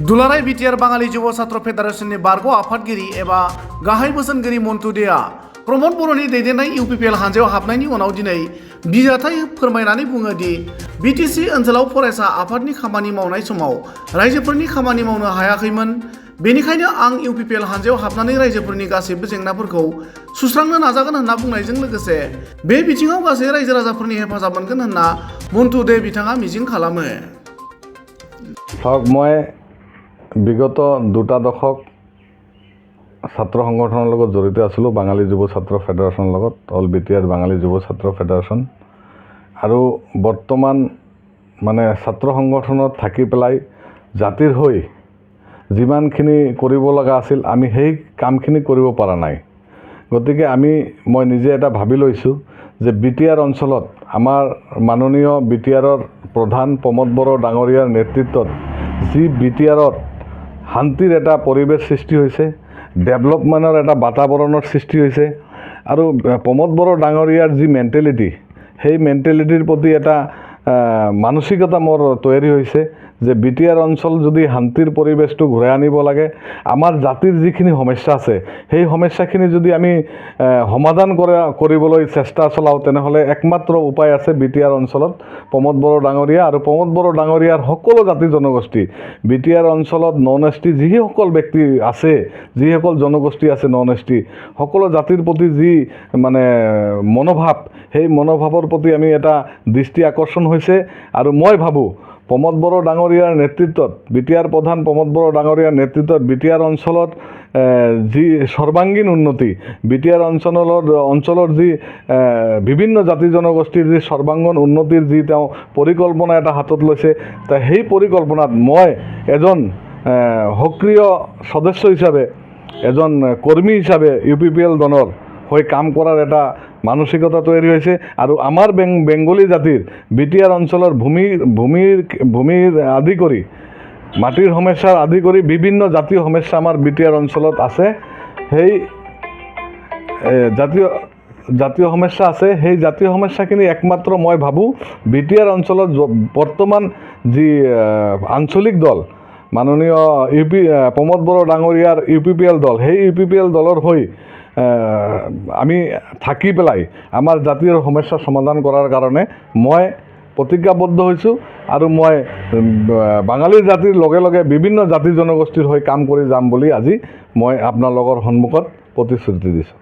दुलाराय बिटिआर बाङालि युव छात्र फेडारेशननि बारग' आफादगिरि एबा गाहाय बोसोनगिरि मन्टु देआ प्रमद बर'नि दैदेननाय इउपिपिएल हानजायाव हाबनायनि उनाव दिनै बिजाथाय फोरमायनानै बुङो दि बिटिसि ओनसोलाव फरायसा आफादनि खामानि मावनाय समाव रायजोफोरनि खामानि मावनो हायाखैमोन। बेनिखायनो आं इउपिपिएल हानजायाव हाबनानै रायजोफोरनि गासैबो जेंनाफोरखौ सुस्रांनो नाजागोन होनना बुंनायजों लोगोसे बे बिथिङाव गासै रायजो राजाफोरनि हेफाजाब मोनगोन होनना मन्टु दे बिथाङा मिजिं खालामो। মই বিগত দুটা দশক ছাত্ৰ সংগঠনৰ লগত জড়িত আছিলোঁ, বাঙালী যুৱ ছাত্ৰ ফেডাৰেশ্যনৰ লগত, অল বিটিআৰ বাঙালী যুৱ ছাত্ৰ ফেডাৰেশ্যন। আৰু বৰ্তমান মানে ছাত্ৰ সংগঠনত থাকি পেলাই জাতিৰ হৈ যিমানখিনি কৰিব লগা আছিল আমি সেই কামখিনি কৰিব পৰা নাই। গতিকে মই নিজে এটা ভাবি লৈছোঁ যে বিটিআৰ অঞ্চলত আমাৰ মাননীয় বিটিআৰৰ প্ৰধান প্ৰমোদ বড়ো ডাঙৰীয়াৰ নেতৃত্বত যি বিটিআৰত শান্তিৰ এটা পৰিৱেশ সৃষ্টি হৈছে, ডেভেলপমেণ্টৰ এটা বাতাবৰণৰ সৃষ্টি হৈছে আৰু প্ৰমোদ বড়ো ডাঙৰীয়াৰ যি মেণ্টেলিটি, সেই মেণ্টেলিটিৰ প্ৰতি এটা মানসিকতা মোৰ তৈয়াৰী হৈছে যে বিটিআৰ অঞ্চল যদি শান্তিৰ পৰিৱেশটো ঘূৰাই আনিব লাগে, আমাৰ জাতিৰ যিখিনি সমস্যা আছে সেই সমস্যাখিনি যদি আমি সমাধান কৰিবলৈ চেষ্টা চলাওঁ তেনেহ'লে একমাত্ৰ উপায় আছে বিটিআৰ অঞ্চলত প্ৰমোদ বড়ো ডাঙৰীয়া আৰু প্ৰমোদ বড়ো ডাঙৰীয়াৰ সকলো জাতি জনগোষ্ঠী, বিটিআৰ অঞ্চলত নন এছ টি যিসকল ব্যক্তি আছে, যিসকল জনগোষ্ঠী আছে নন এছ টি, সকলো জাতিৰ প্ৰতি যি মানে মনোভাৱ, সেই মনোভাৱৰ প্ৰতি আমি এটা দৃষ্টি আকৰ্ষণ হৈছে। আৰু মই ভাবোঁ প্ৰমোদ বড়ো ডাঙৰীয়াৰ নেতৃত্বত, বিটিআৰ প্ৰধান প্ৰমোদ বড়ো ডাঙৰীয়াৰ নেতৃত্বত বিটিআৰ অঞ্চলত যি সৰ্বাংগীন উন্নতি, বিটিআৰ অঞ্চলৰ যি বিভিন্ন জাতি জনগোষ্ঠীৰ যি সৰ্বাংগীন উন্নতিৰ যি তেওঁ পৰিকল্পনা এটা হাতত লৈছে, সেই পৰিকল্পনাত মই এজন সক্ৰিয় সদস্য হিচাপে, এজন কৰ্মী হিচাপে ইউপিপিএল দলৰ হৈ কাম কৰাৰ এটা মানসিকতা তৈয়াৰী হৈছে। আৰু আমাৰ বেংগলী জাতিৰ বিটিআৰ অঞ্চলৰ ভূমিৰ আদি কৰি মাটিৰ সমস্যাৰ আদি কৰি বিভিন্ন জাতীয় সমস্যা আমাৰ বিটিআৰ অঞ্চলত আছে। সেই জাতীয় সমস্যা আছে, সেই জাতীয় সমস্যাখিনি একমাত্ৰ মই ভাবোঁ বিটিআৰ অঞ্চলত বৰ্তমান যি আঞ্চলিক দল মাননীয় প্ৰমোদ বড়ো ডাঙৰীয়াৰ ইউপিপিএল দল, সেই ইউপিপিএল দলৰ হৈ আমি থাকি পেলাই আমাৰ জাতীয় সমস্যা সমাধান কৰাৰ কাৰণে মই প্ৰতিজ্ঞাবদ্ধ হৈছোঁ। আৰু মই বাঙালী জাতিৰ লগে লগে বিভিন্ন জাতি জনগোষ্ঠীৰ হৈ কাম কৰি যাম বুলি আজি মই আপোনালোকৰ সন্মুখত প্ৰতিশ্ৰুতি দিছোঁ।